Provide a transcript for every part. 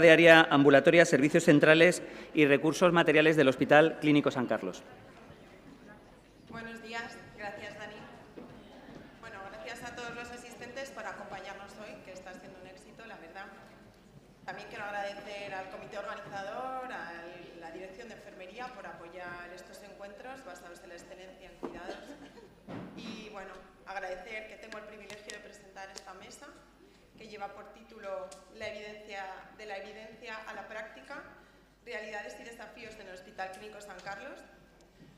de área ambulatoria, servicios centrales y recursos materiales del Hospital Clínico San Carlos. Buenos días, gracias Dani. Bueno, gracias a todos los asistentes por acompañarnos hoy, que está siendo un éxito, la verdad. También quiero agradecer al comité organizador, a la Dirección de Enfermería por apoyar estos encuentros basados en la excelencia en cuidados. Y bueno, agradecer que tengo el privilegio de presentar esta mesa, que lleva por título De la evidencia a la práctica, realidades y desafíos en el Hospital Clínico San Carlos,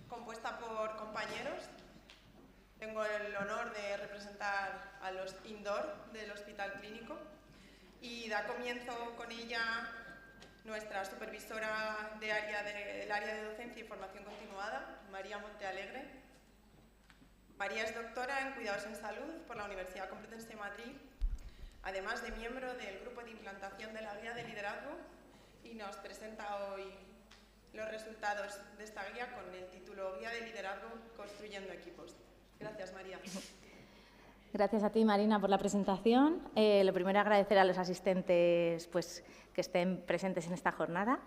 compuesta por compañeros. Tengo el honor de representar a los indoor del Hospital Clínico y da comienzo con ella nuestra supervisora del área de docencia y formación continuada, María Montealegre. María es doctora en Cuidados en Salud por la Universidad Complutense de Madrid, además de miembro del grupo de implantación de la guía de liderazgo, y nos presenta hoy los resultados de esta guía con el título Guía de liderazgo construyendo equipos. Gracias, María. Gracias a ti, Marina, por la presentación. Lo primero, agradecer a los asistentes que estén presentes en esta jornada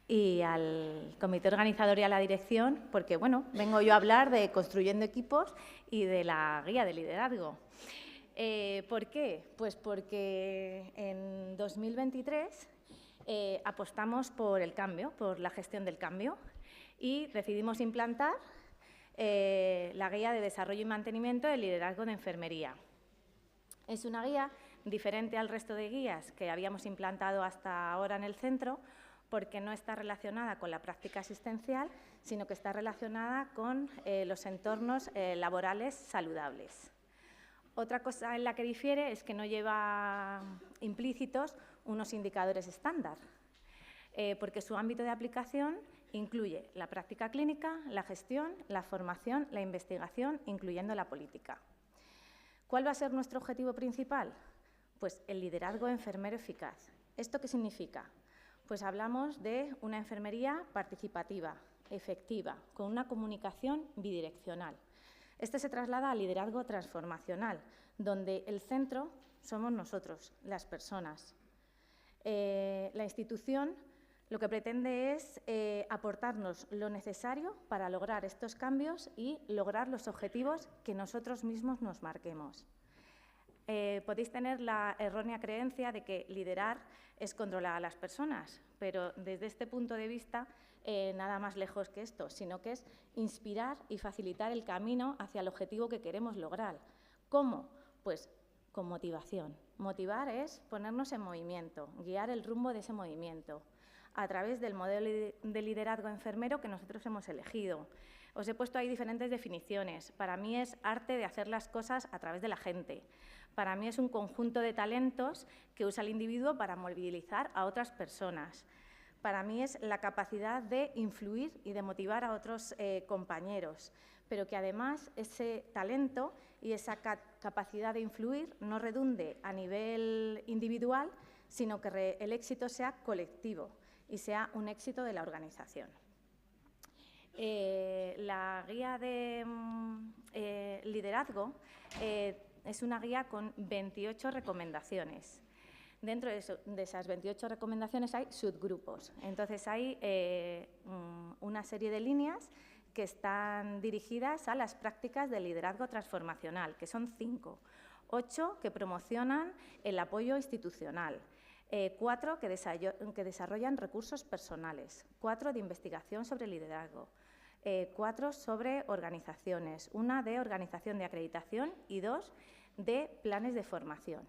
y al comité organizador y a la dirección, porque vengo yo a hablar de construyendo equipos y de la guía de liderazgo. ¿Por qué? Pues porque en 2023 apostamos por el cambio, por la gestión del cambio, y decidimos implantar la guía de desarrollo y mantenimiento del liderazgo de enfermería. Es una guía diferente al resto de guías que habíamos implantado hasta ahora en el centro, porque no está relacionada con la práctica asistencial, sino que está relacionada con los entornos laborales saludables. Otra cosa en la que difiere es que no lleva implícitos unos indicadores estándar, porque su ámbito de aplicación incluye la práctica clínica, la gestión, la formación, la investigación, incluyendo la política. ¿Cuál va a ser nuestro objetivo principal? Pues el liderazgo enfermero eficaz. ¿Esto qué significa? Pues hablamos de una enfermería participativa, efectiva, con una comunicación bidireccional. Este se traslada al liderazgo transformacional, donde el centro somos nosotros, las personas. La institución lo que pretende es aportarnos lo necesario para lograr estos cambios y lograr los objetivos que nosotros mismos nos marquemos. Podéis tener la errónea creencia de que liderar es controlar a las personas, pero desde este punto de vista nada más lejos que esto, sino que es inspirar y facilitar el camino hacia el objetivo que queremos lograr. ¿Cómo? Pues con motivación. Motivar es ponernos en movimiento, guiar el rumbo de ese movimiento a través del modelo de liderazgo enfermero que nosotros hemos elegido. Os he puesto ahí diferentes definiciones. Para mí es arte de hacer las cosas a través de la gente. Para mí es un conjunto de talentos que usa el individuo para movilizar a otras personas. Para mí es la capacidad de influir y de motivar a otros compañeros, pero que además ese talento y esa capacidad de influir no redunde a nivel individual, sino que el éxito sea colectivo y sea un éxito de la organización. La guía de liderazgo es una guía con 28 recomendaciones. Dentro de esas 28 recomendaciones hay subgrupos. Entonces, hay una serie de líneas que están dirigidas a las prácticas de liderazgo transformacional, que son 5. 8 que promocionan el apoyo institucional. 4 que desarrollan recursos personales. 4 de investigación sobre liderazgo. 4 sobre organizaciones. 1 de organización de acreditación y 2 de planes de formación.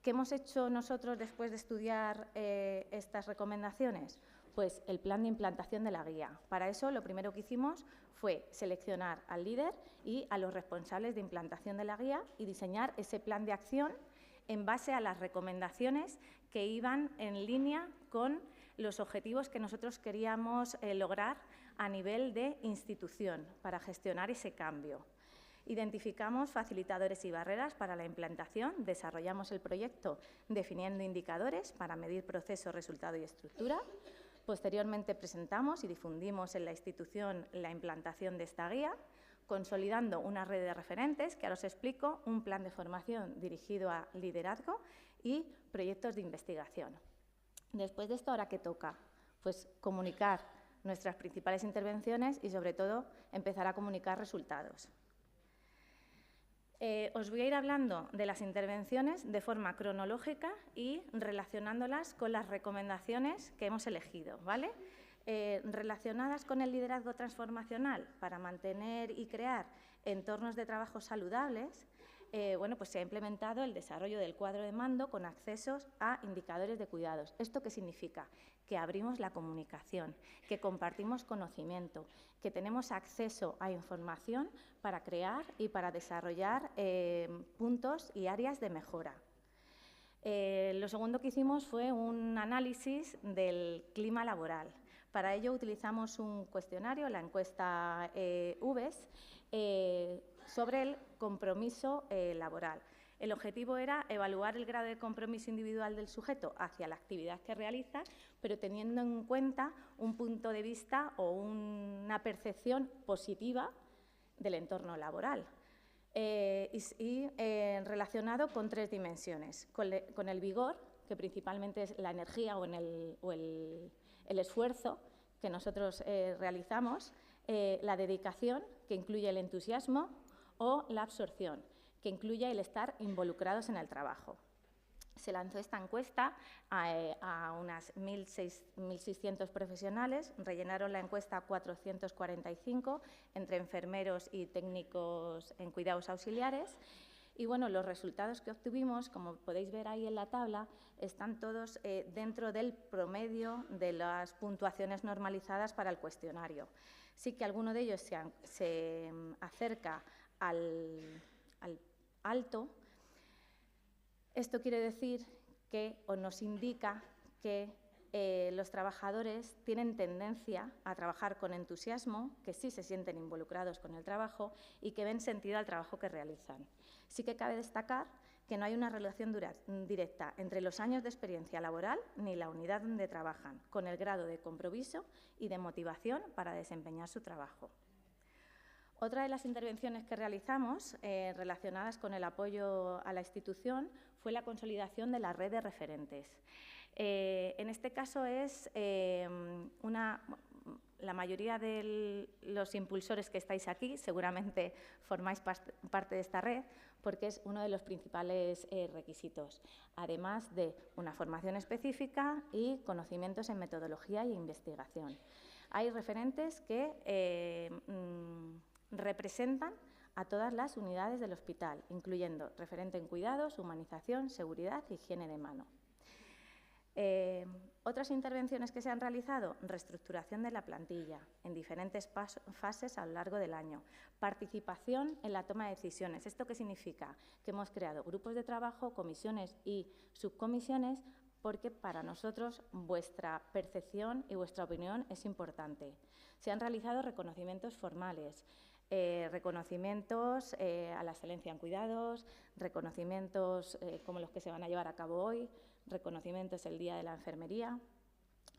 ¿Qué hemos hecho nosotros después de estudiar estas recomendaciones? Pues el plan de implantación de la guía. Para eso, lo primero que hicimos fue seleccionar al líder y a los responsables de implantación de la guía y diseñar ese plan de acción en base a las recomendaciones que iban en línea con los objetivos que nosotros queríamos lograr a nivel de institución para gestionar ese cambio. Identificamos facilitadores y barreras para la implantación, desarrollamos el proyecto definiendo indicadores para medir proceso, resultado y estructura. Posteriormente presentamos y difundimos en la institución la implantación de esta guía, consolidando una red de referentes, que ahora os explico, un plan de formación dirigido a liderazgo y proyectos de investigación. Después de esto, ¿ahora qué toca? Pues comunicar nuestras principales intervenciones y, sobre todo, empezar a comunicar resultados. Os voy a ir hablando de las intervenciones de forma cronológica y relacionándolas con las recomendaciones que hemos elegido, ¿vale? Relacionadas con el liderazgo transformacional para mantener y crear entornos de trabajo saludables, bueno, pues se ha implementado el desarrollo del cuadro de mando con accesos a indicadores de cuidados. ¿Esto qué significa? Que abrimos la comunicación, que compartimos conocimiento, que tenemos acceso a información para crear y para desarrollar puntos y áreas de mejora. Lo segundo que hicimos fue un análisis del clima laboral. Para ello utilizamos un cuestionario, la encuesta VES, sobre el compromiso laboral. El objetivo era evaluar el grado de compromiso individual del sujeto hacia la actividad que realiza, pero teniendo en cuenta un punto de vista o una percepción positiva del entorno laboral. Relacionado con 3 dimensiones, con el vigor, que principalmente es la energía o el esfuerzo que nosotros realizamos, la dedicación, que incluye el entusiasmo, o la absorción, que incluye el estar involucrados en el trabajo. Se lanzó esta encuesta a unas 1.600 profesionales, rellenaron la encuesta 445 entre enfermeros y técnicos en cuidados auxiliares. Y bueno, los resultados que obtuvimos, como podéis ver ahí en la tabla, están todos dentro del promedio de las puntuaciones normalizadas para el cuestionario. Sí que alguno de ellos se acerca al alto. Esto quiere decir que, o nos indica que los trabajadores tienen tendencia a trabajar con entusiasmo, que sí se sienten involucrados con el trabajo y que ven sentido al trabajo que realizan. Sí que cabe destacar que no hay una relación directa entre los años de experiencia laboral ni la unidad donde trabajan, con el grado de compromiso y de motivación para desempeñar su trabajo. Otra de las intervenciones que realizamos relacionadas con el apoyo a la institución fue la consolidación de la red de referentes. En este caso es la mayoría de los impulsores que estáis aquí seguramente formáis parte de esta red porque es uno de los principales requisitos, además de una formación específica y conocimientos en metodología e investigación. Hay referentes que representan a todas las unidades del hospital, incluyendo referente en cuidados, humanización, seguridad y higiene de mano. Otras intervenciones que se han realizado, reestructuración de la plantilla en diferentes fases a lo largo del año, participación en la toma de decisiones. ¿Esto qué significa? Que hemos creado grupos de trabajo, comisiones y subcomisiones, porque para nosotros vuestra percepción y vuestra opinión es importante. Se han realizado reconocimientos formales, reconocimientos a la excelencia en cuidados, reconocimientos como los que se van a llevar a cabo hoy, reconocimientos el Día de la Enfermería,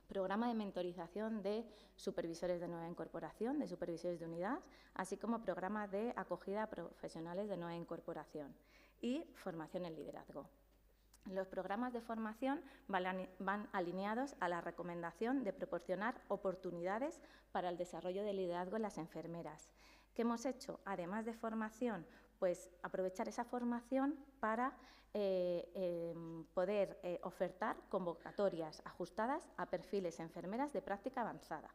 programa de mentorización de supervisores de nueva incorporación, de supervisores de unidad, así como programa de acogida a profesionales de nueva incorporación y formación en liderazgo. Los programas de formación van alineados a la recomendación de proporcionar oportunidades para el desarrollo del liderazgo en las enfermeras. ¿Qué hemos hecho? Además de formación, pues aprovechar esa formación para poder ofertar convocatorias ajustadas a perfiles enfermeras de práctica avanzada.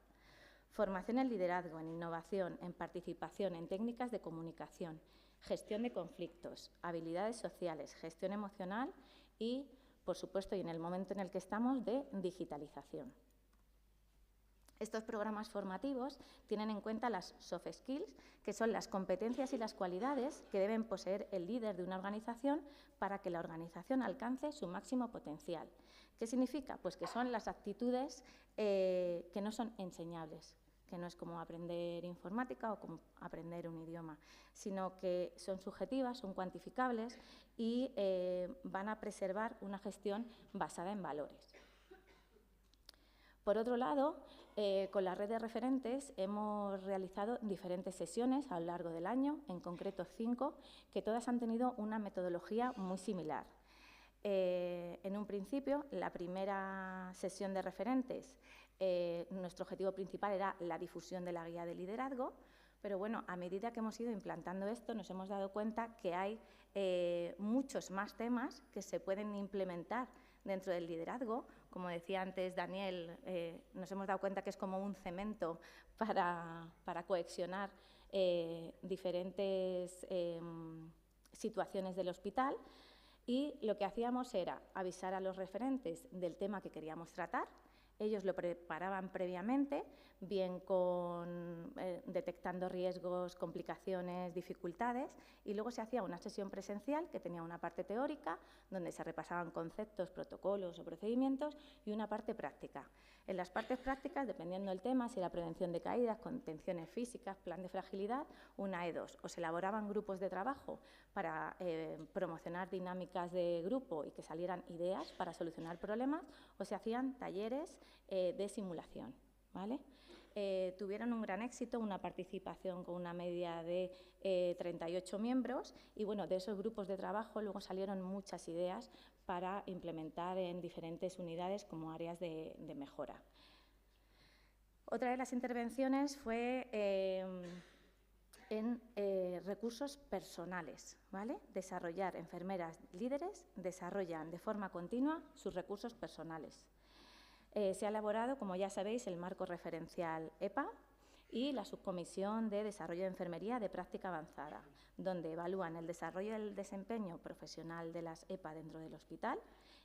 Formación en liderazgo, en innovación, en participación, en técnicas de comunicación, gestión de conflictos, habilidades sociales, gestión emocional y, por supuesto, y en el momento en el que estamos, de digitalización. Estos programas formativos tienen en cuenta las soft skills, que son las competencias y las cualidades que deben poseer el líder de una organización para que la organización alcance su máximo potencial. ¿Qué significa? Pues que son las actitudes que no son enseñables, que no es como aprender informática o como aprender un idioma, sino que son subjetivas, son cuantificables y van a preservar una gestión basada en valores. Por otro lado, con la red de referentes hemos realizado diferentes sesiones a lo largo del año, en concreto 5, que todas han tenido una metodología muy similar. En un principio, la primera sesión de referentes, nuestro objetivo principal era la difusión de la guía de liderazgo, pero bueno, a medida que hemos ido implantando esto, nos hemos dado cuenta que hay muchos más temas que se pueden implementar dentro del liderazgo. Como decía antes Daniel, nos hemos dado cuenta que es como un cemento para cohesionar diferentes situaciones del hospital. Y lo que hacíamos era avisar a los referentes del tema que queríamos tratar. Ellos lo preparaban previamente, bien con detectando riesgos, complicaciones, dificultades, y luego se hacía una sesión presencial que tenía una parte teórica, donde se repasaban conceptos, protocolos o procedimientos, y una parte práctica. En las partes prácticas, dependiendo del tema, si era prevención de caídas, contenciones físicas, plan de fragilidad, una de dos. O se elaboraban grupos de trabajo para promocionar dinámicas de grupo y que salieran ideas para solucionar problemas, o se hacían talleres de simulación, ¿vale? Tuvieron un gran éxito, una participación con una media de 38 miembros y, bueno, de esos grupos de trabajo luego salieron muchas ideas para implementar en diferentes unidades como áreas de mejora. Otra de las intervenciones fue en recursos personales, ¿vale? Desarrollar enfermeras líderes, desarrollan de forma continua sus recursos personales. Se ha elaborado, como ya sabéis, el marco referencial EPA y la subcomisión de desarrollo de enfermería de práctica avanzada, donde evalúan el desarrollo del desempeño profesional de las EPA dentro del hospital,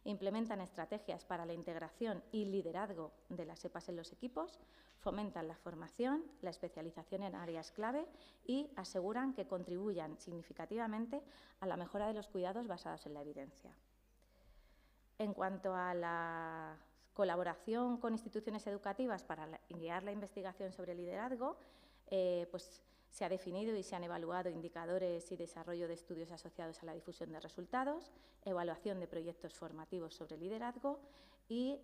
implementan estrategias para la integración y liderazgo de las EPAs en los equipos, fomentan la formación, la especialización en áreas clave y aseguran que contribuyan significativamente a la mejora de los cuidados basados en la evidencia. En cuanto a la colaboración con instituciones educativas para guiar la investigación sobre liderazgo, pues se ha definido y se han evaluado indicadores y desarrollo de estudios asociados a la difusión de resultados, evaluación de proyectos formativos sobre liderazgo y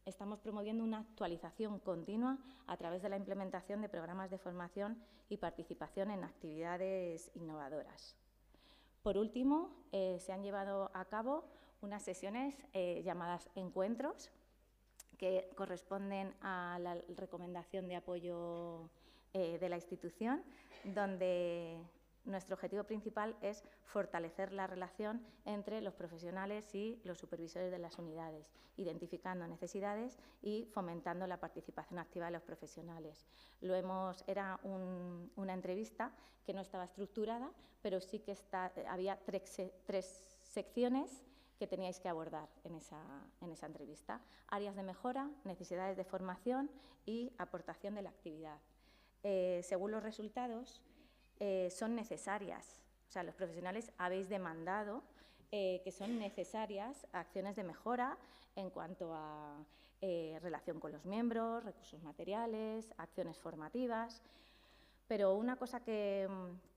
estamos promoviendo una actualización continua a través de la implementación de programas de formación y participación en actividades innovadoras. Por último, se han llevado a cabo unas sesiones llamadas encuentros, que corresponden a la recomendación de apoyo de la institución, donde nuestro objetivo principal es fortalecer la relación entre los profesionales y los supervisores de las unidades, identificando necesidades y fomentando la participación activa de los profesionales. Era una entrevista que no estaba estructurada, pero sí que había tres secciones que teníais que abordar en esa entrevista. Áreas de mejora, necesidades de formación y aportación de la actividad. Según los resultados, son necesarias, o sea, los profesionales habéis demandado que son necesarias acciones de mejora en cuanto a relación con los miembros, recursos materiales, acciones formativas. Pero una cosa que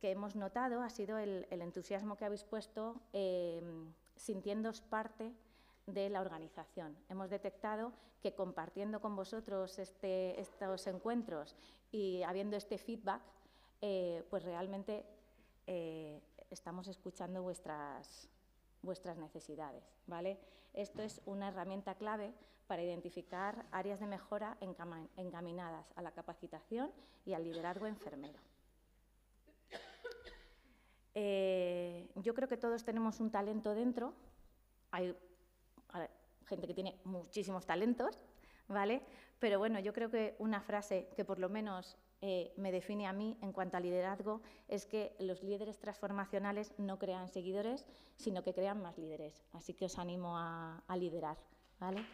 hemos notado ha sido el entusiasmo que habéis puesto sintiéndoos parte de la organización. Hemos detectado que compartiendo con vosotros estos encuentros y habiendo este feedback, pues realmente estamos escuchando vuestras necesidades, ¿vale? Esto es una herramienta clave para identificar áreas de mejora encaminadas a la capacitación y al liderazgo enfermero. Yo creo que todos tenemos un talento dentro. Hay gente que tiene muchísimos talentos, ¿vale? Pero bueno, yo creo que una frase que por lo menos me define a mí en cuanto a liderazgo es que los líderes transformacionales no crean seguidores, sino que crean más líderes. Así que os animo a liderar, ¿vale?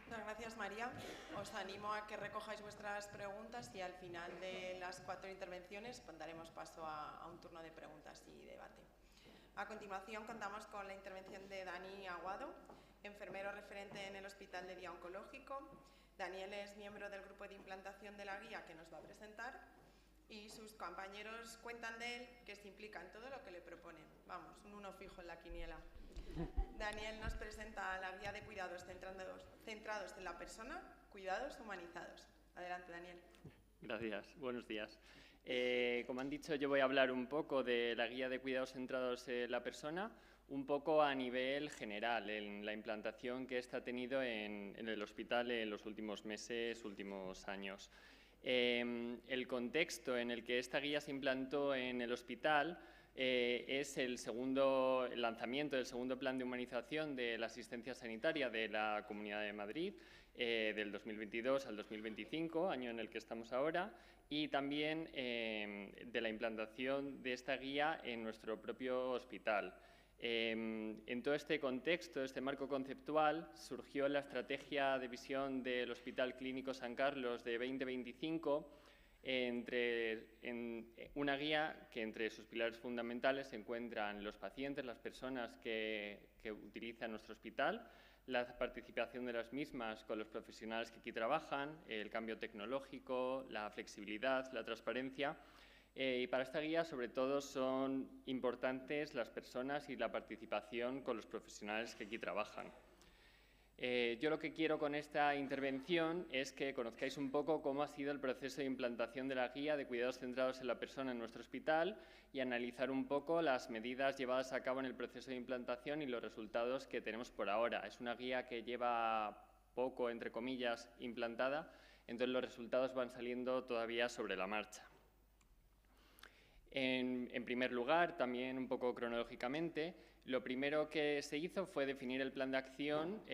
Muchas gracias, María. Os animo a que recojáis vuestras preguntas y al final de las 4 intervenciones daremos paso a un turno de preguntas y debate. A continuación, contamos con la intervención de Dani Aguado, enfermero referente en el Hospital de Día Oncológico. Daniel es miembro del grupo de implantación de la guía que nos va a presentar y sus compañeros cuentan de él que se implica en todo lo que le proponen. Vamos, un 1 fijo en la quiniela. Daniel nos presenta la guía de cuidados centrados en la persona, cuidados humanizados. Adelante, Daniel. Gracias. Buenos días. Como han dicho, yo voy a hablar un poco de la guía de cuidados centrados en la persona, un poco a nivel general, en la implantación que esta ha tenido en el hospital en los últimos meses, últimos años. El contexto en el que esta guía se implantó en el hospital es el lanzamiento del segundo plan de humanización de la asistencia sanitaria de la Comunidad de Madrid, del 2022 al 2025, año en el que estamos ahora, y también de la implantación de esta guía en nuestro propio hospital. En todo este contexto, este marco conceptual, surgió la estrategia de visión del Hospital Clínico San Carlos de 2025, en una guía que entre sus pilares fundamentales se encuentran los pacientes, las personas que utilizan nuestro hospital, la participación de las mismas con los profesionales que aquí trabajan, el cambio tecnológico, la flexibilidad, la transparencia. Y para esta guía, sobre todo, son importantes las personas y la participación con los profesionales que aquí trabajan. Yo lo que quiero con esta intervención es que conozcáis un poco cómo ha sido el proceso de implantación de la guía de cuidados centrados en la persona en nuestro hospital y analizar un poco las medidas llevadas a cabo en el proceso de implantación y los resultados que tenemos por ahora. Es una guía que lleva poco, entre comillas, implantada, entonces los resultados van saliendo todavía sobre la marcha. En primer lugar, también un poco cronológicamente, lo primero que se hizo fue definir el plan de acción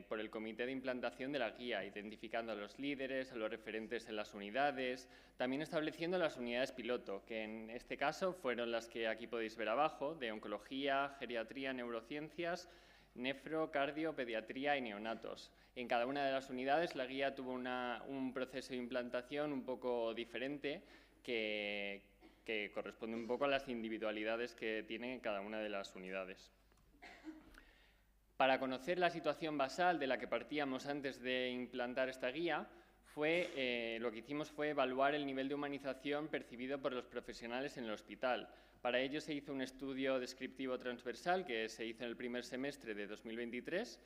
por el Comité de Implantación de la Guía, identificando a los líderes, a los referentes en las unidades, también estableciendo las unidades piloto, que en este caso fueron las que aquí podéis ver abajo, de oncología, geriatría, neurociencias, nefro, cardio, pediatría y neonatos. En cada una de las unidades la guía tuvo un proceso de implantación un poco diferente que corresponde un poco a las individualidades que tiene cada una de las unidades. Para conocer la situación basal de la que partíamos antes de implantar esta guía, lo que hicimos fue evaluar el nivel de humanización percibido por los profesionales en el hospital. Para ello se hizo un estudio descriptivo transversal que se hizo en el primer semestre de 2023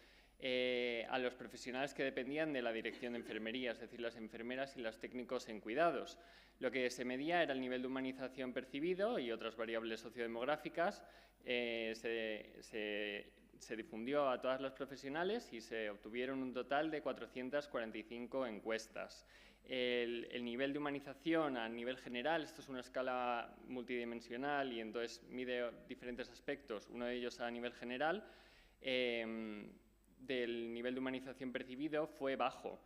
a los profesionales que dependían de la dirección de enfermería, es decir, las enfermeras y los técnicos en cuidados. Lo que se medía era el nivel de humanización percibido y otras variables sociodemográficas. Se difundió a todas las profesionales y se obtuvieron un total de 445 encuestas. El nivel de humanización a nivel general, esto es una escala multidimensional y entonces mide diferentes aspectos, uno de ellos a nivel general, del nivel de humanización percibido fue bajo,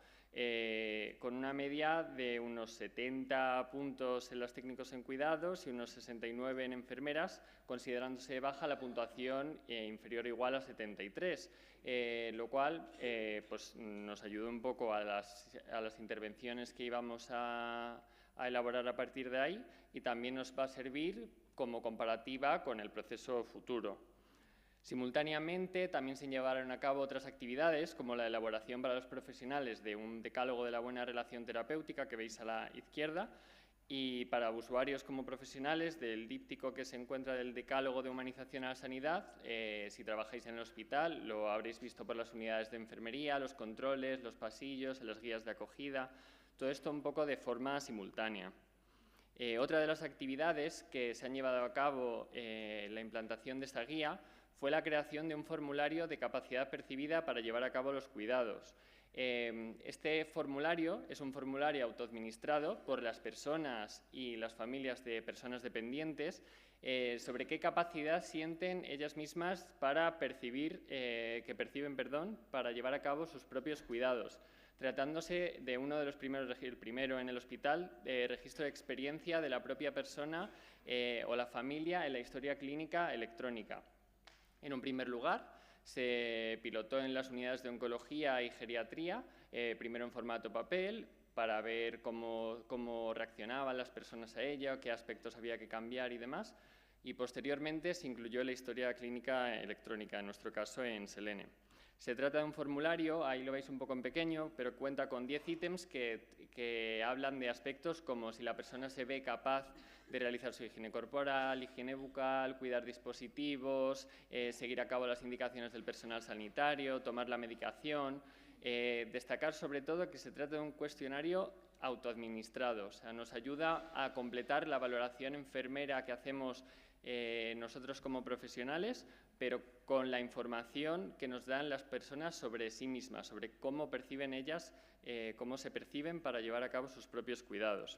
con una media de unos 70 puntos en los técnicos en cuidados y unos 69 en enfermeras, considerándose baja la puntuación inferior o igual a 73, lo cual pues nos ayudó un poco a las intervenciones que íbamos a elaborar a partir de ahí y también nos va a servir como comparativa con el proceso futuro. Simultáneamente, también se llevaron a cabo otras actividades, como la elaboración para los profesionales de un decálogo de la buena relación terapéutica que veis a la izquierda y para usuarios como profesionales del díptico que se encuentra del decálogo de humanización a la sanidad. Si trabajáis en el hospital, lo habréis visto por las unidades de enfermería, los controles, los pasillos, las guías de acogida, todo esto un poco de forma simultánea. Otra de las actividades que se han llevado a cabo en la implantación de esta guía fue la creación de un formulario de capacidad percibida para llevar a cabo los cuidados. Este formulario es un formulario autoadministrado por las personas y las familias de personas dependientes sobre qué capacidad sienten ellas mismas para percibir, para llevar a cabo sus propios cuidados, tratándose de uno de los primeros, el primero en el hospital, registro de experiencia de la propia persona o la familia en la historia clínica electrónica. En un primer lugar, se pilotó en las unidades de oncología y geriatría, primero en formato papel, para ver cómo reaccionaban las personas a ella, qué aspectos había que cambiar y demás, y posteriormente se incluyó la historia clínica electrónica, en nuestro caso en Selene. Se trata de un formulario, ahí lo veis un poco en pequeño, pero cuenta con 10 ítems que hablan de aspectos como si la persona se ve capaz de realizar su higiene corporal, higiene bucal, cuidar dispositivos, seguir a cabo las indicaciones del personal sanitario, tomar la medicación. Destacar sobre todo que se trata de un cuestionario autoadministrado, o sea, nos ayuda a completar la valoración enfermera que hacemos nosotros como profesionales, pero con la información que nos dan las personas sobre sí mismas, sobre cómo perciben ellas, cómo se perciben para llevar a cabo sus propios cuidados.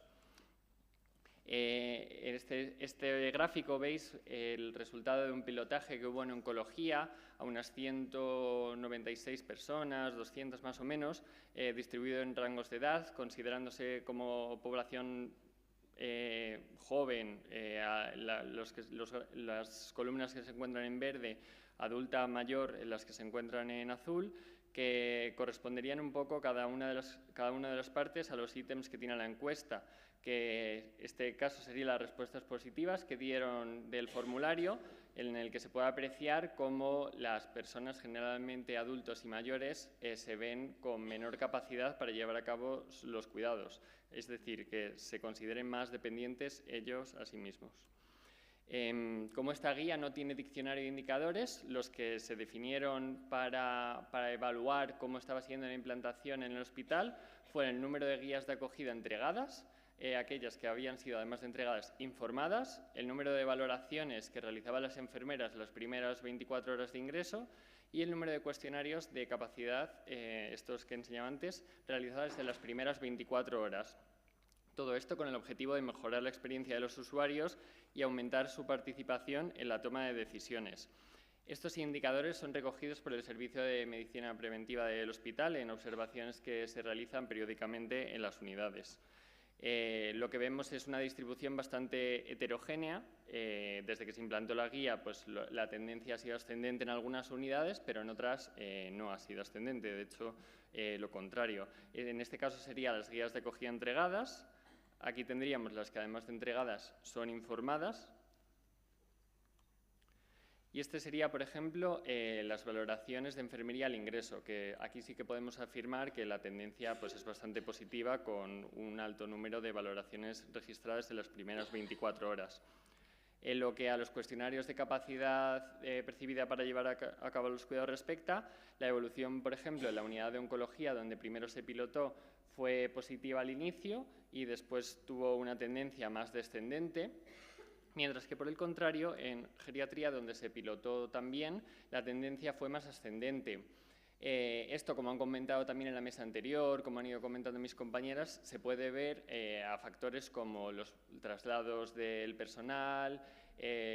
En este gráfico veis el resultado de un pilotaje que hubo en oncología a unas 196 personas, 200 más o menos, distribuido en rangos de edad, considerándose como población joven, las columnas que se encuentran en verde, adulta mayor, las que se encuentran en azul, que corresponderían un poco cada una de las partes a los ítems que tiene la encuesta, que este caso serían las respuestas positivas que dieron del formulario, en el que se puede apreciar cómo las personas, generalmente adultos y mayores, se ven con menor capacidad para llevar a cabo los cuidados, es decir, que se consideren más dependientes ellos a sí mismos. Como esta guía no tiene diccionario de indicadores, los que se definieron para evaluar cómo estaba siendo la implantación en el hospital fueron el número de guías de acogida entregadas, aquellas que habían sido, además de entregadas, informadas, el número de valoraciones que realizaban las enfermeras las primeras 24 horas de ingreso y el número de cuestionarios de capacidad, estos que enseñaba antes, realizados en las primeras 24 horas. Todo esto con el objetivo de mejorar la experiencia de los usuarios y aumentar su participación en la toma de decisiones. Estos indicadores son recogidos por el Servicio de Medicina Preventiva del hospital en observaciones que se realizan periódicamente en las unidades. Lo que vemos es una distribución bastante heterogénea. Desde que se implantó la guía, pues la tendencia ha sido ascendente en algunas unidades, pero en otras no ha sido ascendente, de hecho, lo contrario. En este caso serían las guías de acogida entregadas. Aquí tendríamos las que, además de entregadas, son informadas. Y este sería, por ejemplo, las valoraciones de enfermería al ingreso, que aquí sí que podemos afirmar que la tendencia pues, es bastante positiva, con un alto número de valoraciones registradas en las primeras 24 horas. En lo que a los cuestionarios de capacidad percibida para llevar a cabo los cuidados respecta, la evolución, por ejemplo, en la unidad de oncología, donde primero se pilotó, fue positiva al inicio y después tuvo una tendencia más descendente. Mientras que, por el contrario, en geriatría, donde se pilotó también, la tendencia fue más ascendente. Esto, como han comentado también en la mesa anterior, como han ido comentando mis compañeras, se puede ver a factores como los traslados del personal,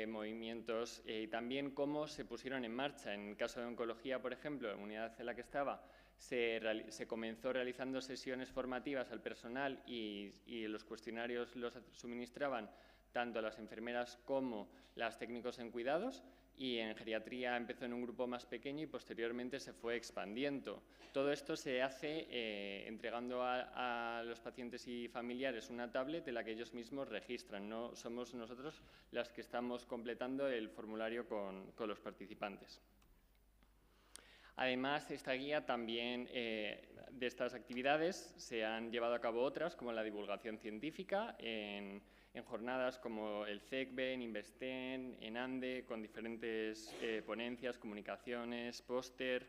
movimientos y también cómo se pusieron en marcha. En el caso de oncología, por ejemplo, en la unidad en la que estaba, se comenzó realizando sesiones formativas al personal y los cuestionarios los suministraban tanto las enfermeras como las técnicos en cuidados, y en geriatría empezó en un grupo más pequeño y posteriormente se fue expandiendo. Todo esto se hace entregando a los pacientes y familiares una tablet de la que ellos mismos registran, no somos nosotros las que estamos completando el formulario con los participantes. Además, esta guía también, de estas actividades, se han llevado a cabo otras, como la divulgación científica, en jornadas como el CECBE, en Investen, en ANDE, con diferentes ponencias, comunicaciones, póster.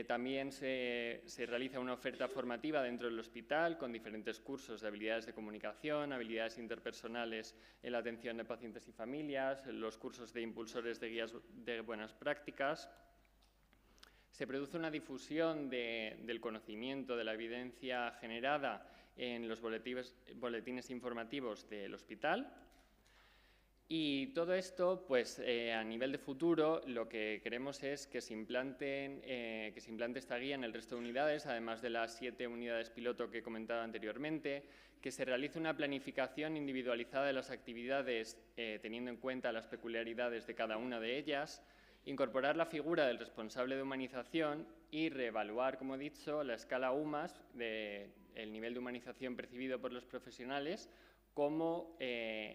También se realiza una oferta formativa dentro del hospital con diferentes cursos de habilidades de comunicación, habilidades interpersonales en la atención de pacientes y familias, los cursos de impulsores de guías de buenas prácticas. Se produce una difusión del conocimiento, de la evidencia generada en los boletines informativos del hospital. Y todo esto, pues a nivel de futuro, lo que queremos es que se implante esta guía en el resto de unidades, además de las 7 unidades piloto que he comentado anteriormente, que se realice una planificación individualizada de las actividades teniendo en cuenta las peculiaridades de cada una de ellas, incorporar la figura del responsable de humanización y reevaluar, como he dicho, la escala UMAS, el nivel de humanización percibido por los profesionales, cómo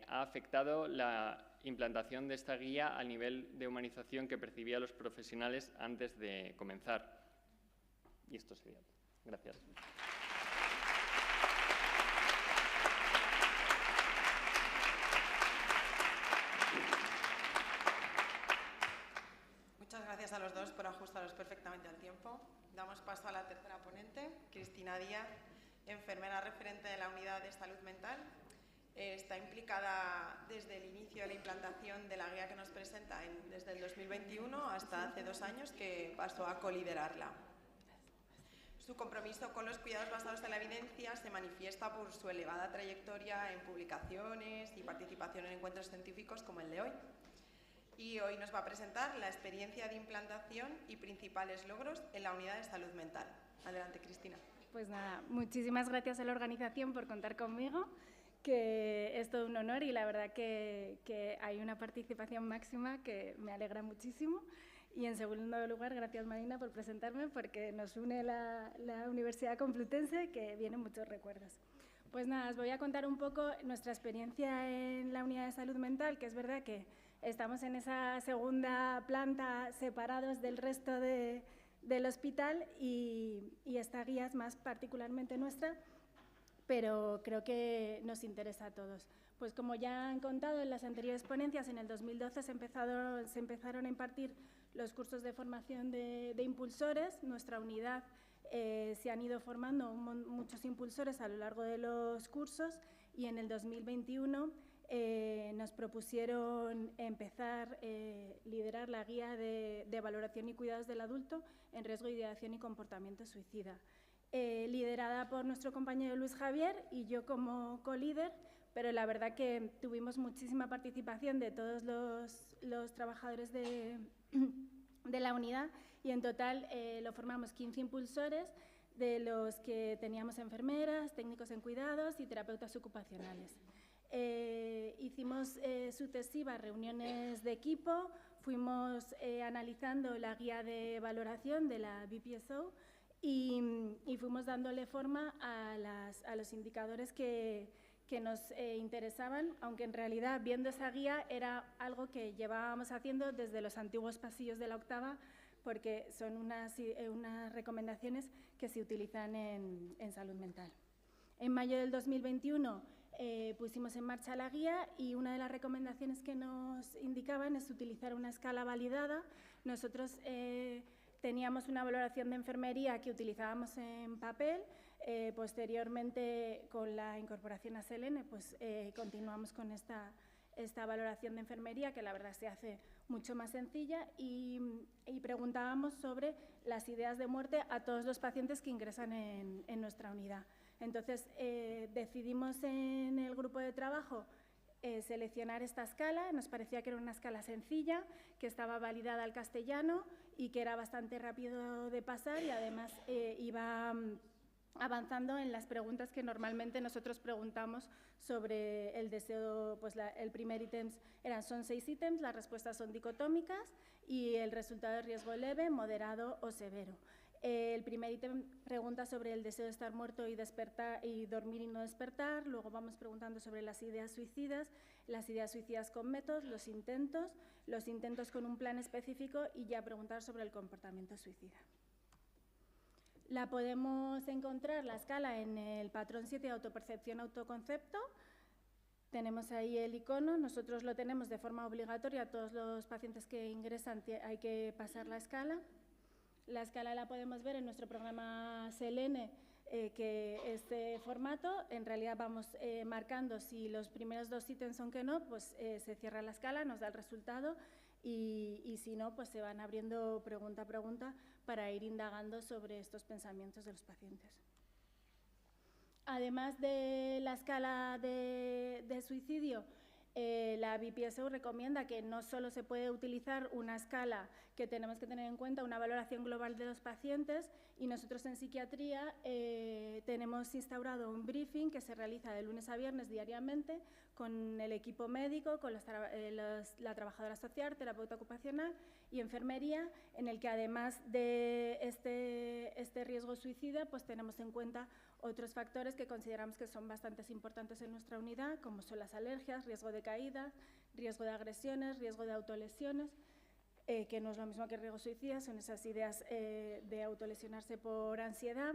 ha afectado la implantación de esta guía al nivel de humanización que percibían los profesionales antes de comenzar. Y esto sería todo. Gracias. Muchas gracias a los dos por ajustaros perfectamente perfectamente al tiempo. Damos paso a la tercera ponente, Cristina Díaz, enfermera referente de la Unidad de Salud Mental. Está implicada desde el inicio de la implantación de la guía que nos presenta desde el 2021 hasta hace 2 años que pasó a coliderarla. Su compromiso con los cuidados basados en la evidencia se manifiesta por su elevada trayectoria en publicaciones y participación en encuentros científicos como el de hoy. Y hoy nos va a presentar la experiencia de implantación y principales logros en la Unidad de Salud Mental. Adelante, Cristina. Pues nada, muchísimas gracias a la organización por contar conmigo, que es todo un honor y la verdad que hay una participación máxima que me alegra muchísimo. Y en segundo lugar, gracias Marina por presentarme, porque nos une la Universidad Complutense, que vienen muchos recuerdos. Pues nada, os voy a contar un poco nuestra experiencia en la Unidad de Salud Mental, que es verdad que estamos en esa segunda planta separados del resto del hospital y esta guía es más particularmente nuestra, pero creo que nos interesa a todos. Pues como ya han contado en las anteriores ponencias, en el 2012 se empezaron a impartir los cursos de formación de impulsores. Nuestra unidad se han ido formando muchos impulsores a lo largo de los cursos y en el 2021 nos propusieron liderar la guía de valoración y cuidados del adulto en riesgo de ideación y comportamiento suicida, liderada por nuestro compañero Luis Javier y yo como co-líder, pero la verdad que tuvimos muchísima participación de todos los trabajadores de la unidad y en total lo formamos 15 impulsores, de los que teníamos enfermeras, técnicos en cuidados y terapeutas ocupacionales. Hicimos sucesivas reuniones de equipo, fuimos analizando la guía de valoración de la BPSO y fuimos dándole forma a los indicadores que nos interesaban, aunque en realidad viendo esa guía era algo que llevábamos haciendo desde los antiguos pasillos de la octava, porque son unas recomendaciones que se utilizan en salud mental. En mayo del 2021 pusimos en marcha la guía y una de las recomendaciones que nos indicaban es utilizar una escala validada. Nosotros teníamos una valoración de enfermería que utilizábamos en papel. Posteriormente, con la incorporación a Selene, pues continuamos con esta valoración de enfermería, que la verdad se hace mucho más sencilla, y preguntábamos sobre las ideas de muerte a todos los pacientes que ingresan en nuestra unidad. Entonces, decidimos en el grupo de trabajo seleccionar esta escala. Nos parecía que era una escala sencilla, que estaba validada al castellano y que era bastante rápido de pasar y además iba avanzando en las preguntas que normalmente nosotros preguntamos sobre el deseo. Pues el primer ítem son 6 ítems, las respuestas son dicotómicas y el resultado de riesgo leve, moderado o severo. El primer ítem pregunta sobre el deseo de estar muerto y despertar y dormir y no despertar. Luego vamos preguntando sobre las ideas suicidas con métodos, los intentos con un plan específico y ya preguntar sobre el comportamiento suicida. La podemos encontrar, la escala, en el patrón 7 de autopercepción autoconcepto. Tenemos ahí el icono, nosotros lo tenemos de forma obligatoria, a todos los pacientes que ingresan hay que pasar la escala. La escala la podemos ver en nuestro programa Selene, que este formato, en realidad vamos marcando si los primeros 2 ítems son que no, pues se cierra la escala, nos da el resultado y si no, pues se van abriendo pregunta a pregunta para ir indagando sobre estos pensamientos de los pacientes. Además de la escala de suicidio, la BPSO recomienda que no solo se puede utilizar una escala, que tenemos que tener en cuenta una valoración global de los pacientes, y nosotros en psiquiatría tenemos instaurado un briefing que se realiza de lunes a viernes diariamente con el equipo médico, con la trabajadora social, terapeuta ocupacional y enfermería, en el que además de este riesgo suicida, pues tenemos en cuenta otros factores que consideramos que son bastante importantes en nuestra unidad, como son las alergias, riesgo de caída, riesgo de agresiones, riesgo de autolesiones, que no es lo mismo que riesgo suicida, son esas ideas de autolesionarse por ansiedad,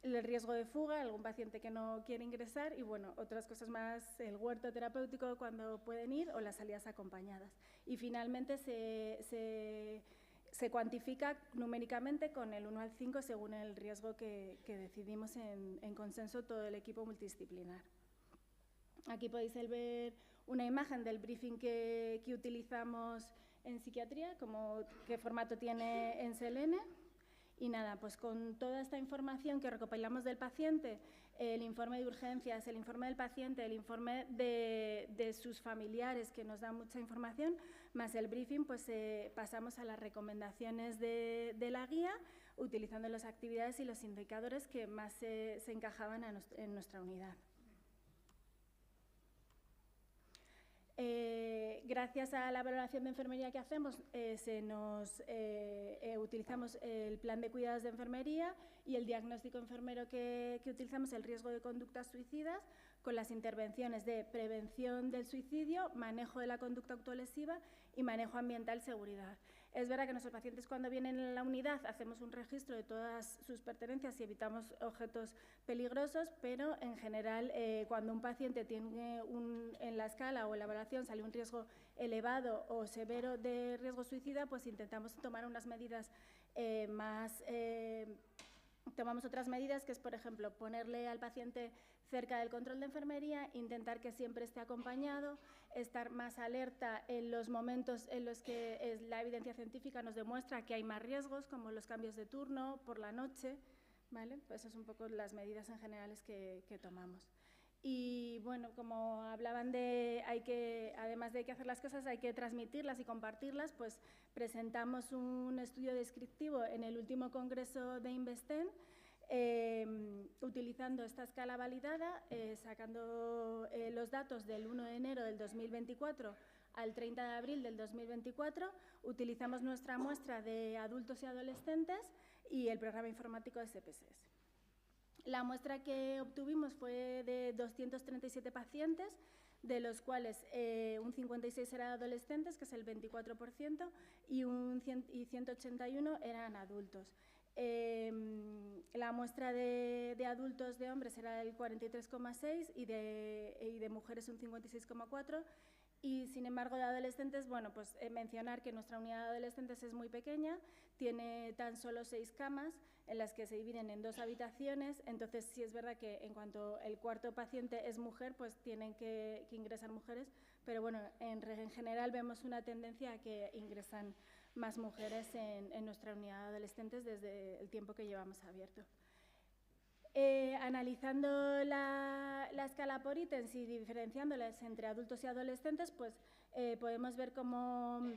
el riesgo de fuga, algún paciente que no quiere ingresar y, bueno, otras cosas más, el huerto terapéutico cuando pueden ir o las salidas acompañadas. Y finalmente se se cuantifica numéricamente con el 1 al 5 según el riesgo que decidimos en consenso todo el equipo multidisciplinar. Aquí podéis ver una imagen del briefing que utilizamos en psiquiatría, qué formato tiene en Selene. Y nada, pues con toda esta información que recopilamos del paciente, el informe de urgencias, el informe del paciente, el informe de sus familiares, que nos dan mucha información, más el briefing, pues pasamos a las recomendaciones de la guía, utilizando las actividades y los indicadores que más se encajaban en nuestra unidad. Gracias a la valoración de enfermería que hacemos, utilizamos el plan de cuidados de enfermería y el diagnóstico enfermero que utilizamos, el riesgo de conductas suicidas, con las intervenciones de prevención del suicidio, manejo de la conducta autolesiva y manejo ambiental seguridad. Es verdad que nuestros pacientes, cuando vienen a la unidad, hacemos un registro de todas sus pertenencias y evitamos objetos peligrosos, pero en general, cuando un paciente tiene en la escala o en la evaluación sale un riesgo elevado o severo de riesgo suicida, pues intentamos tomar unas medidas tomamos otras medidas, que es, por ejemplo, ponerle al paciente cerca del control de enfermería, intentar que siempre esté acompañado, estar más alerta en los momentos en los que la evidencia científica nos demuestra que hay más riesgos, como los cambios de turno por la noche, ¿vale? Pues esas son un poco las medidas en generales que tomamos. Y bueno, como hablaban además de que hacer las cosas, hay que transmitirlas y compartirlas, pues presentamos un estudio descriptivo en el último congreso de Investen, utilizando esta escala validada, sacando los datos del 1 de enero del 2024 al 30 de abril del 2024, utilizamos nuestra muestra de adultos y adolescentes y el programa informático de SPSS. La muestra que obtuvimos fue de 237 pacientes, de los cuales un 56 eran adolescentes, que es el 24%, y 181 eran adultos. La muestra de adultos de hombres era el 43,6 y de mujeres un 56,4. Y, sin embargo, de adolescentes, bueno, pues mencionar que nuestra unidad de adolescentes es muy pequeña, tiene tan solo 6 camas, en las que se dividen en 2 habitaciones, entonces sí es verdad que en cuanto el cuarto paciente es mujer, pues tienen que ingresar mujeres, pero bueno, en general vemos una tendencia a que ingresan más mujeres en nuestra unidad de adolescentes desde el tiempo que llevamos abierto. Analizando la escala por ítems y diferenciándolas entre adultos y adolescentes, pues podemos ver cómo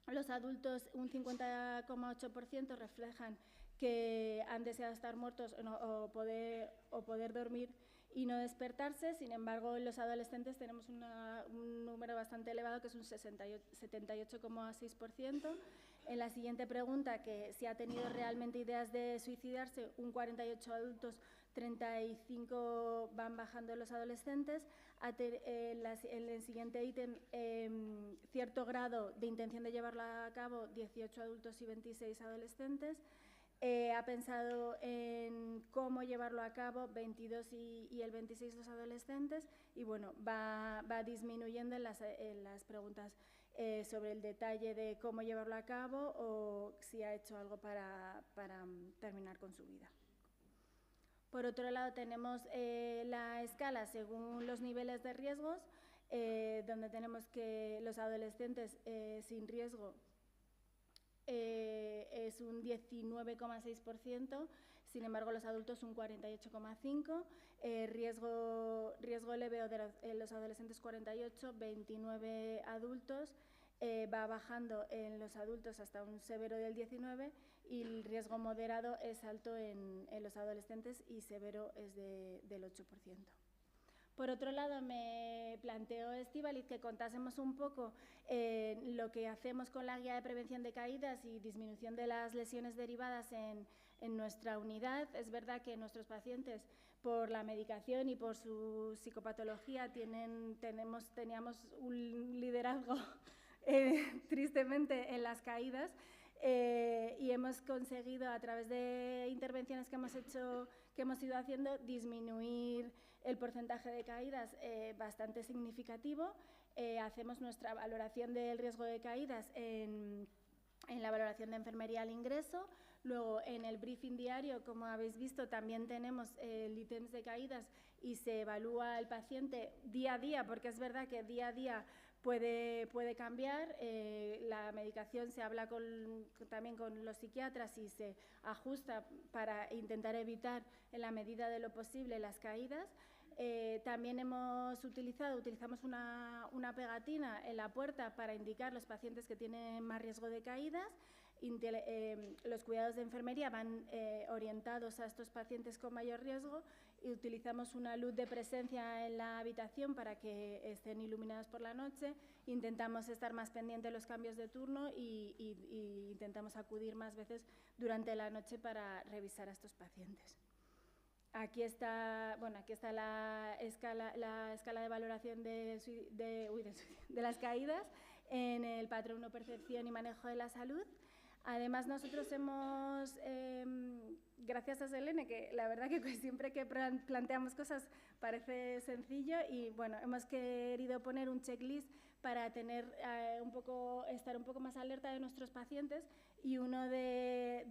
los adultos, un 50,8%, reflejan que han deseado estar muertos o poder dormir y no despertarse. Sin embargo, en los adolescentes tenemos un número bastante elevado, que es un 78,6%. En la siguiente pregunta, que si ha tenido realmente ideas de suicidarse, un 48 adultos, 35 van bajando los adolescentes. En el siguiente ítem, cierto grado de intención de llevarlo a cabo, 18 adultos y 26 adolescentes. Ha pensado en cómo llevarlo a cabo, 22 y el 26 los adolescentes, y bueno, va disminuyendo en las preguntas sobre el detalle de cómo llevarlo a cabo o si ha hecho algo para terminar con su vida. Por otro lado, tenemos la escala según los niveles de riesgos, donde tenemos que los adolescentes sin riesgo es un 19,6%, sin embargo los adultos un 48,5%, riesgo leve de los adolescentes 48, 29 adultos, va bajando en los adultos hasta un severo del 19% y el riesgo moderado es alto en los adolescentes y severo es del 8%. Por otro lado, me planteó Estíbaliz que contásemos un poco lo que hacemos con la guía de prevención de caídas y disminución de las lesiones derivadas en nuestra unidad. Es verdad que nuestros pacientes, por la medicación y por su psicopatología, teníamos un liderazgo tristemente en las caídas, y hemos conseguido, a través de intervenciones que hemos ido haciendo, disminuir el porcentaje de caídas bastante significativo. Hacemos nuestra valoración del riesgo de caídas en en la valoración de enfermería al ingreso. Luego, en el briefing diario, como habéis visto, también tenemos el ítems de caídas y se evalúa el paciente día a día, porque es verdad que día a día puede cambiar. La medicación se habla también con los psiquiatras y se ajusta para intentar evitar, en la medida de lo posible, las caídas. También utilizamos una pegatina en la puerta para indicar los pacientes que tienen más riesgo de caídas. Los cuidados de enfermería van orientados a estos pacientes con mayor riesgo y utilizamos una luz de presencia en la habitación para que estén iluminadas por la noche. Intentamos estar más pendientes de los cambios de turno y intentamos acudir más veces durante la noche para revisar a estos pacientes. Aquí está la escala de valoración de las caídas en el patrón 1, percepción y manejo de la salud. Además, nosotros hemos, gracias a Selene, que la verdad que siempre que planteamos cosas parece sencillo, y bueno, hemos querido poner un checklist para tener estar un poco más alerta de nuestros pacientes, y uno de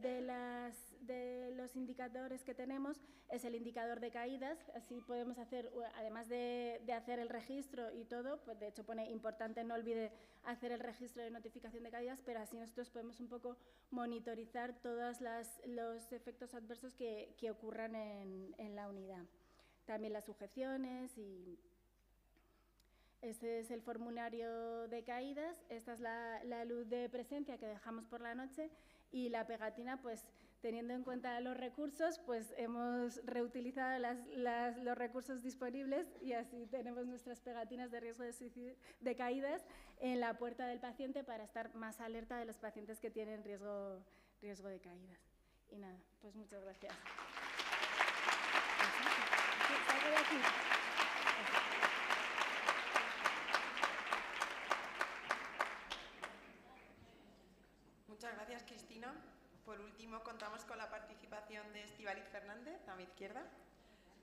los indicadores que tenemos es el indicador de caídas. Así podemos hacer, además de hacer el registro y todo, pues de hecho pone importante no olvide hacer el registro de notificación de caídas, pero así nosotros podemos un poco monitorizar todos los efectos adversos que ocurran en la unidad. También las sujeciones y... Este es el formulario de caídas, esta es la luz de presencia que dejamos por la noche, y la pegatina, pues teniendo en cuenta los recursos, pues hemos reutilizado los recursos disponibles, y así tenemos nuestras pegatinas de riesgo de caídas en la puerta del paciente para estar más alerta de los pacientes que tienen riesgo de caídas. Y nada, pues muchas gracias. ¿Salgo de aquí? Muchas gracias, Cristina. Por último, contamos con la participación de Estíbaliz Fernández, a mi izquierda,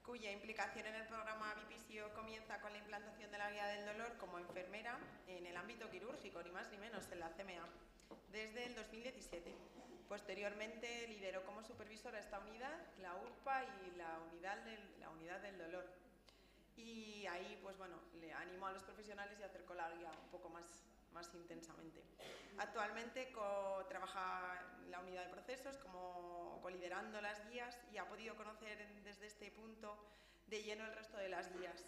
cuya implicación en el programa BPSIO comienza con la implantación de la guía del dolor como enfermera en el ámbito quirúrgico, ni más ni menos, en la CMA, desde el 2017. Posteriormente lideró como supervisora esta unidad, la URPA y la unidad del dolor. Y ahí, pues bueno, le animó a los profesionales y acercó la guía un poco más intensamente. Actualmente trabaja en la unidad de procesos como coliderando las guías, y ha podido conocer desde este punto de lleno el resto de las guías,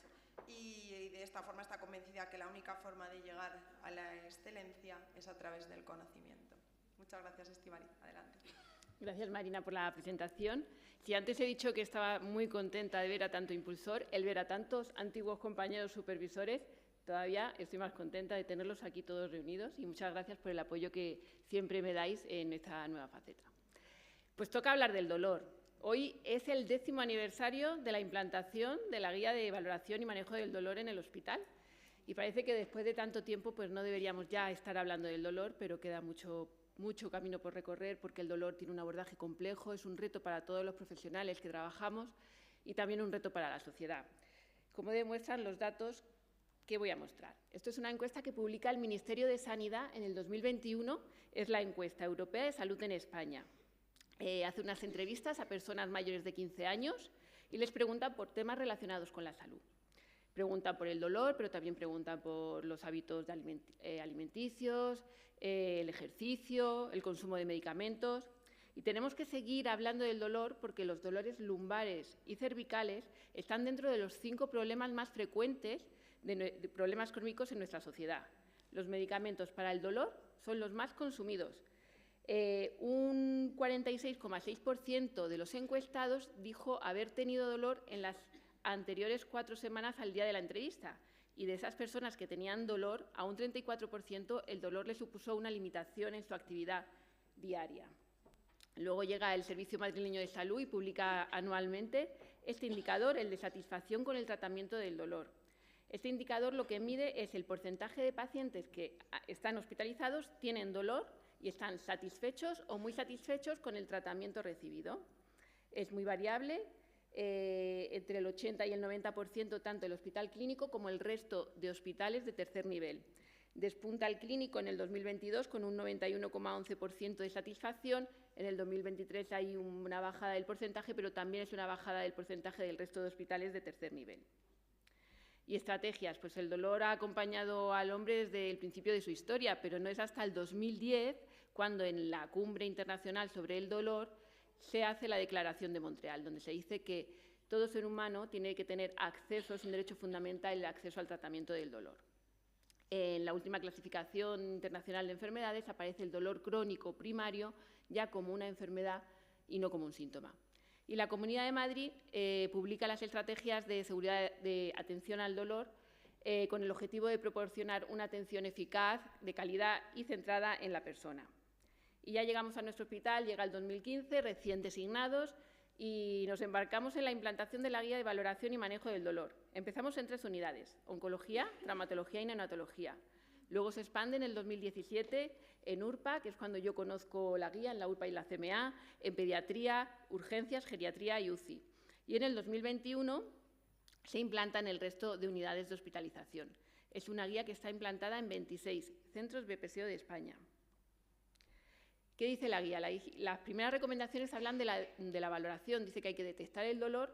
y de esta forma está convencida que la única forma de llegar a la excelencia es a través del conocimiento. Muchas gracias, Estíbaliz. Adelante. Gracias, Marina, por la presentación. Si antes he dicho que estaba muy contenta de ver a tanto impulsor, el ver a tantos antiguos compañeros supervisores, todavía estoy más contenta de tenerlos aquí todos reunidos, y muchas gracias por el apoyo que siempre me dais en esta nueva faceta. Pues toca hablar del dolor. Hoy es el 10º aniversario de la implantación de la guía de valoración y manejo del dolor en el hospital, y parece que después de tanto tiempo pues no deberíamos ya estar hablando del dolor, pero queda mucho camino por recorrer, porque el dolor tiene un abordaje complejo, es un reto para todos los profesionales que trabajamos y también un reto para la sociedad, como demuestran los datos que voy a mostrar. Esto es una encuesta que publica el Ministerio de Sanidad en el 2021, es la encuesta europea de salud en España. Hace unas entrevistas a personas mayores de 15 años y les preguntan por temas relacionados con la salud. Preguntan por el dolor, pero también preguntan por los hábitos alimenticios, el ejercicio, el consumo de medicamentos. Y tenemos que seguir hablando del dolor porque los dolores lumbares y cervicales están dentro de los 5 problemas más frecuentes de problemas crónicos en nuestra sociedad. Los medicamentos para el dolor son los más consumidos. Un 46,6% de los encuestados dijo haber tenido dolor en las anteriores 4 semanas al día de la entrevista, y de esas personas que tenían dolor, a un 34% el dolor le supuso una limitación en su actividad diaria. Luego llega el Servicio Madrileño de Salud y publica anualmente este indicador, el de satisfacción con el tratamiento del dolor. Este indicador lo que mide es el porcentaje de pacientes que están hospitalizados, tienen dolor y están satisfechos o muy satisfechos con el tratamiento recibido. Es muy variable, entre el 80 y el 90%, tanto el hospital clínico como el resto de hospitales de tercer nivel. Despunta el clínico en el 2022 con un 91,11% de satisfacción. En el 2023 hay una bajada del porcentaje, pero también es una bajada del porcentaje del resto de hospitales de tercer nivel. Y estrategias, pues el dolor ha acompañado al hombre desde el principio de su historia, pero no es hasta el 2010 cuando en la Cumbre Internacional sobre el Dolor se hace la Declaración de Montreal, donde se dice que todo ser humano tiene que tener acceso, es un derecho fundamental, el acceso al tratamiento del dolor. En la última clasificación internacional de enfermedades aparece el dolor crónico primario ya como una enfermedad y no como un síntoma. Y la Comunidad de Madrid publica las estrategias de seguridad de atención al dolor con el objetivo de proporcionar una atención eficaz, de calidad y centrada en la persona. Y ya llegamos a nuestro hospital, llega el 2015, recién designados, y nos embarcamos en la implantación de la guía de valoración y manejo del dolor. Empezamos en 3 unidades, oncología, traumatología y neonatología. Luego se expande en el 2017 en URPA, que es cuando yo conozco la guía, en la URPA y la CMA, en pediatría, urgencias, geriatría y UCI. Y en el 2021 se implanta en el resto de unidades de hospitalización. Es una guía que está implantada en 26 centros BPSO de España. ¿Qué dice la guía? Las primeras recomendaciones hablan de la valoración. Dice que hay que detectar el dolor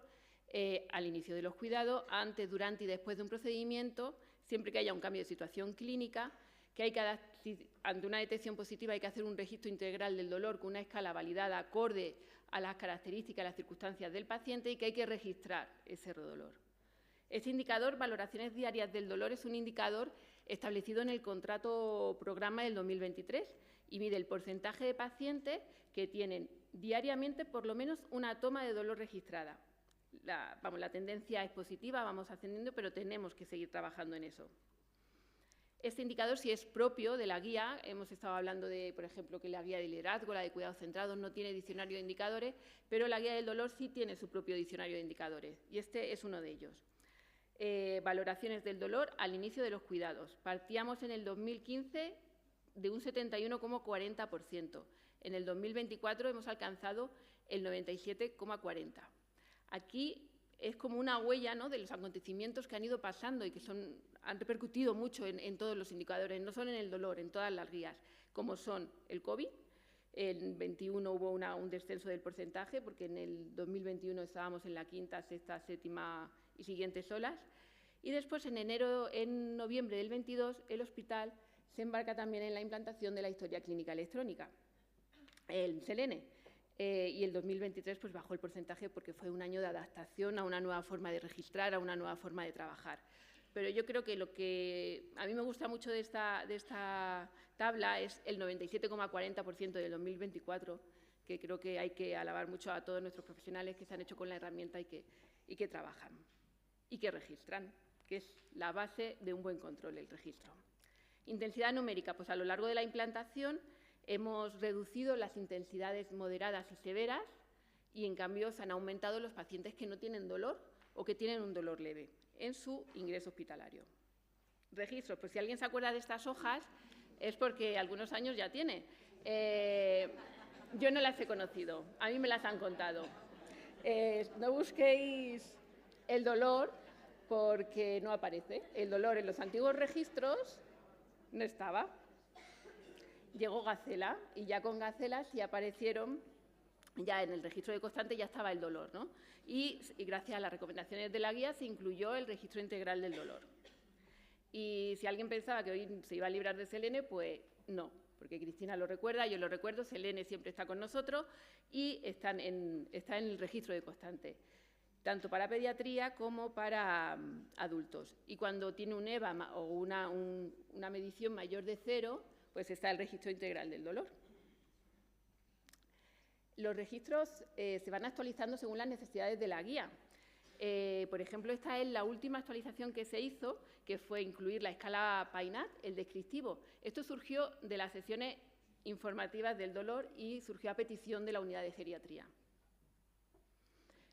al inicio de los cuidados, antes, durante y después de un procedimiento, siempre que haya un cambio de situación clínica, que hay que, ante una detección positiva, hay que hacer un registro integral del dolor con una escala validada acorde a las características y las circunstancias del paciente y que hay que registrar ese dolor. Este indicador, valoraciones diarias del dolor, es un indicador establecido en el contrato programa del 2023 y mide el porcentaje de pacientes que tienen diariamente por lo menos una toma de dolor registrada. La tendencia es positiva, vamos ascendiendo, pero tenemos que seguir trabajando en eso. Este indicador, si es propio de la guía, hemos estado hablando de, por ejemplo, que la guía de liderazgo, la de cuidados centrados, no tiene diccionario de indicadores, pero la guía del dolor sí tiene su propio diccionario de indicadores, y este es uno de ellos. Valoraciones del dolor al inicio de los cuidados. Partíamos en el 2015 de un 71,40%. En el 2024 hemos alcanzado el 97,40%. Aquí es como una huella, ¿no?, de los acontecimientos que han ido pasando y que han repercutido mucho en todos los indicadores, no solo en el dolor, en todas las guías, como son el COVID. En 21 hubo un descenso del porcentaje, porque en el 2021 estábamos en la 5ª, 6ª, 7ª y siguientes olas. Y después, en noviembre del 22, el hospital se embarca también en la implantación de la historia clínica electrónica, el Selene. Y el 2023 pues, bajó el porcentaje porque fue un año de adaptación a una nueva forma de registrar, a una nueva forma de trabajar. Pero yo creo que lo que a mí me gusta mucho de esta tabla es el 97,40% del 2024, que creo que hay que alabar mucho a todos nuestros profesionales que se han hecho con la herramienta y que trabajan y que registran, que es la base de un buen control, el registro. Intensidad numérica, pues a lo largo de la implantación hemos reducido las intensidades moderadas y severas y, en cambio, se han aumentado los pacientes que no tienen dolor o que tienen un dolor leve en su ingreso hospitalario. Registros, pues si alguien se acuerda de estas hojas es porque algunos años ya tiene. Yo no las he conocido, a mí me las han contado. No busquéis el dolor porque no aparece. El dolor en los antiguos registros no estaba. Llegó Gacela y ya con Gacela sí aparecieron, ya en el registro de constante ya estaba el dolor, ¿no? Y gracias a las recomendaciones de la guía se incluyó el registro integral del dolor. Y si alguien pensaba que hoy se iba a librar de Selene, pues no, porque Cristina lo recuerda, yo lo recuerdo, Selene siempre está con nosotros y está en el registro de constante, tanto para pediatría como para adultos. Y cuando tiene un EVA o una medición mayor de 0, pues está el registro integral del dolor. Los registros se van actualizando según las necesidades de la guía. Por ejemplo, esta es la última actualización que se hizo, que fue incluir la escala PAINAT, el descriptivo. Esto surgió de las sesiones informativas del dolor y surgió a petición de la unidad de geriatría.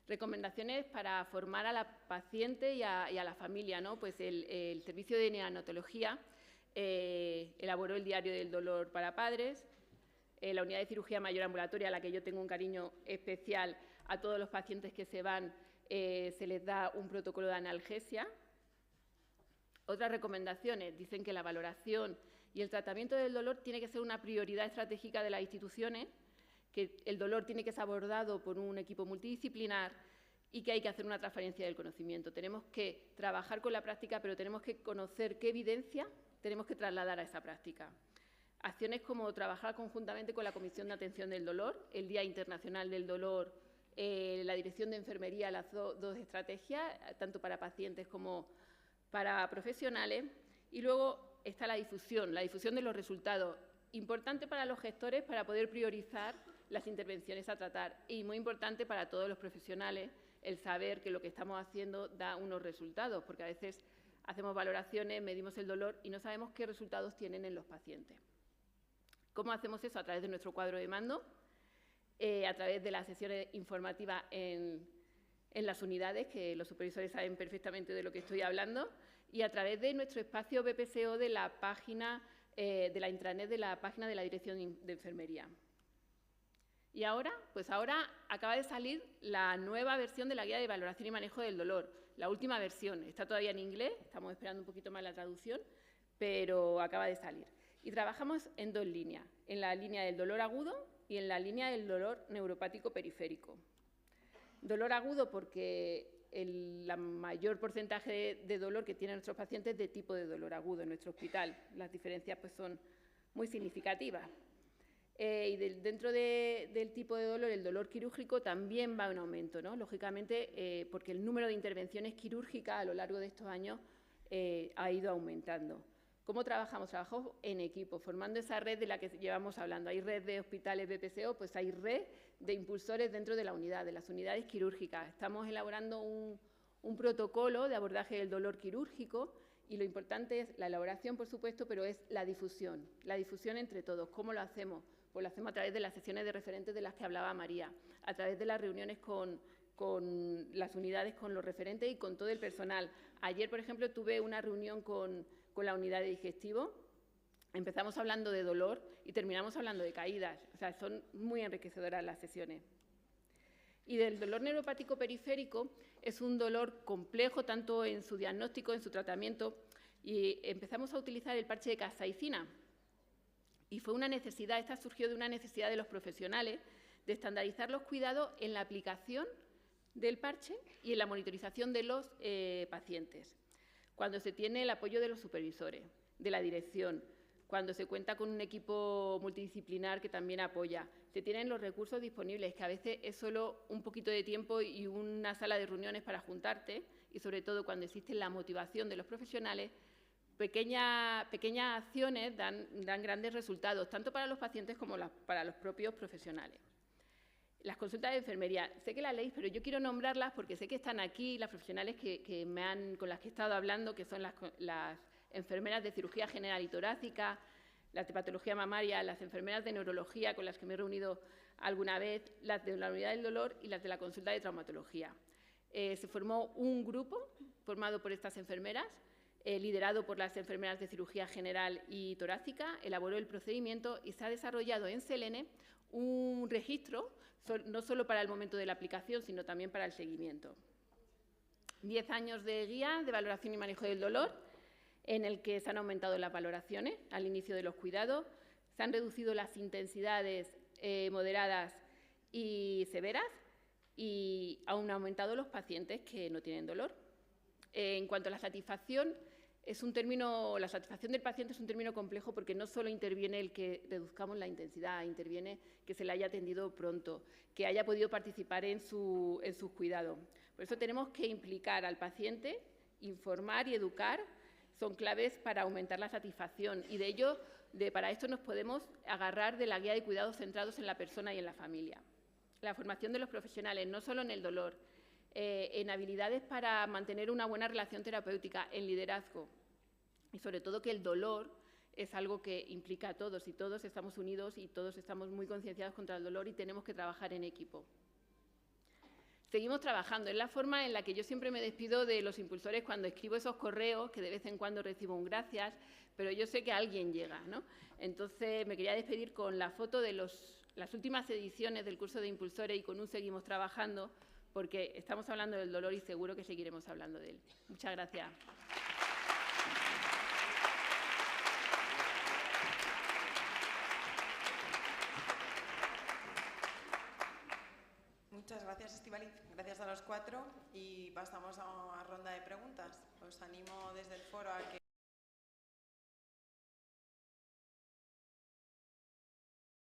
Recomendaciones para formar a la paciente y a la familia, ¿no? Pues el servicio de neonatología elaboró el diario del dolor para padres. La unidad de cirugía mayor ambulatoria, a la que yo tengo un cariño especial, a todos los pacientes que se van, se les da un protocolo de analgesia. Otras recomendaciones dicen que la valoración y el tratamiento del dolor tiene que ser una prioridad estratégica de las instituciones, que el dolor tiene que ser abordado por un equipo multidisciplinar y que hay que hacer una transferencia del conocimiento. Tenemos que trabajar con la práctica, pero tenemos que conocer qué evidencia tenemos que trasladar a esa práctica. Acciones como trabajar conjuntamente con la Comisión de Atención del Dolor, el Día Internacional del Dolor, la Dirección de Enfermería, las dos estrategias, tanto para pacientes como para profesionales. Y luego está la difusión de los resultados, importante para los gestores para poder priorizar las intervenciones a tratar y muy importante para todos los profesionales el saber que lo que estamos haciendo da unos resultados, porque a veces hacemos valoraciones, medimos el dolor y no sabemos qué resultados tienen en los pacientes. ¿Cómo hacemos eso? A través de nuestro cuadro de mando, a través de las sesiones informativas en las unidades, que los supervisores saben perfectamente de lo que estoy hablando, y a través de nuestro espacio BPCO de la página, de la intranet de la página de la Dirección de Enfermería. Y ahora, pues ahora acaba de salir la nueva versión de la Guía de Valoración y Manejo del Dolor, la última versión. Está todavía en inglés, estamos esperando un poquito más la traducción, pero acaba de salir. Y trabajamos en dos líneas, en la línea del dolor agudo y en la línea del dolor neuropático periférico. Dolor agudo porque el mayor porcentaje de dolor que tienen nuestros pacientes es de tipo de dolor agudo en nuestro hospital. Las diferencias pues, son muy significativas. Y dentro del tipo de dolor, el dolor quirúrgico también va en aumento, ¿no? Lógicamente, porque el número de intervenciones quirúrgicas a lo largo de estos años ha ido aumentando. ¿Cómo trabajamos? Trabajamos en equipo, formando esa red de la que llevamos hablando. Hay red de hospitales BPCO, pues hay red de impulsores dentro de la unidad, de las unidades quirúrgicas. Estamos elaborando un protocolo de abordaje del dolor quirúrgico y lo importante es la elaboración, por supuesto, pero es la difusión entre todos. ¿Cómo lo hacemos? Pues lo hacemos a través de las sesiones de referentes de las que hablaba María, a través de las reuniones con las unidades, con los referentes y con todo el personal. Ayer, por ejemplo, tuve una reunión con la unidad de digestivo. Empezamos hablando de dolor y terminamos hablando de caídas. O sea, son muy enriquecedoras las sesiones. Y del dolor neuropático periférico es un dolor complejo tanto en su diagnóstico, en su tratamiento, y empezamos a utilizar el parche de capsaicina. Y fue una necesidad, esta surgió de una necesidad de los profesionales de estandarizar los cuidados en la aplicación del parche y en la monitorización de los pacientes. Cuando se tiene el apoyo de los supervisores, de la dirección, cuando se cuenta con un equipo multidisciplinar que también apoya, se tienen los recursos disponibles, que a veces es solo un poquito de tiempo y una sala de reuniones para juntarte, y sobre todo cuando existe la motivación de los profesionales, pequeñas acciones dan grandes resultados, tanto para los pacientes como para los propios profesionales. Las consultas de enfermería, sé que las leéis, pero yo quiero nombrarlas porque sé que están aquí las profesionales con las que he estado hablando, que son las enfermeras de cirugía general y torácica, las de patología mamaria, las enfermeras de neurología con las que me he reunido alguna vez, las de la unidad del dolor y las de la consulta de traumatología. Se formó un grupo formado por estas enfermeras, liderado por las enfermeras de cirugía general y torácica, elaboró el procedimiento y se ha desarrollado en Selene un registro, no solo para el momento de la aplicación, sino también para el seguimiento. 10 años de guía de valoración y manejo del dolor, en el que se han aumentado las valoraciones al inicio de los cuidados, se han reducido las intensidades moderadas y severas y han aumentado los pacientes que no tienen dolor. En cuanto a la satisfacción, la satisfacción del paciente es un término complejo porque no solo interviene el que reduzcamos la intensidad, interviene que se le haya atendido pronto, que haya podido participar en sus cuidados. Por eso tenemos que implicar al paciente, informar y educar, son claves para aumentar la satisfacción y para esto nos podemos agarrar de la guía de cuidados centrados en la persona y en la familia. La formación de los profesionales, no solo en el dolor, en habilidades para mantener una buena relación terapéutica, en liderazgo y sobre todo que el dolor es algo que implica a todos y todos estamos unidos y todos estamos muy concienciados contra el dolor y tenemos que trabajar en equipo. Seguimos trabajando, es la forma en la que yo siempre me despido de los impulsores cuando escribo esos correos, que de vez en cuando recibo un gracias, pero yo sé que alguien llega, ¿no? Entonces me quería despedir con la foto de las últimas ediciones del curso de impulsores y con un seguimos trabajando, porque estamos hablando del dolor y seguro que seguiremos hablando de él. Muchas gracias. Muchas gracias, Estíbaliz. Gracias a los cuatro y pasamos a ronda de preguntas. Os animo desde el foro a que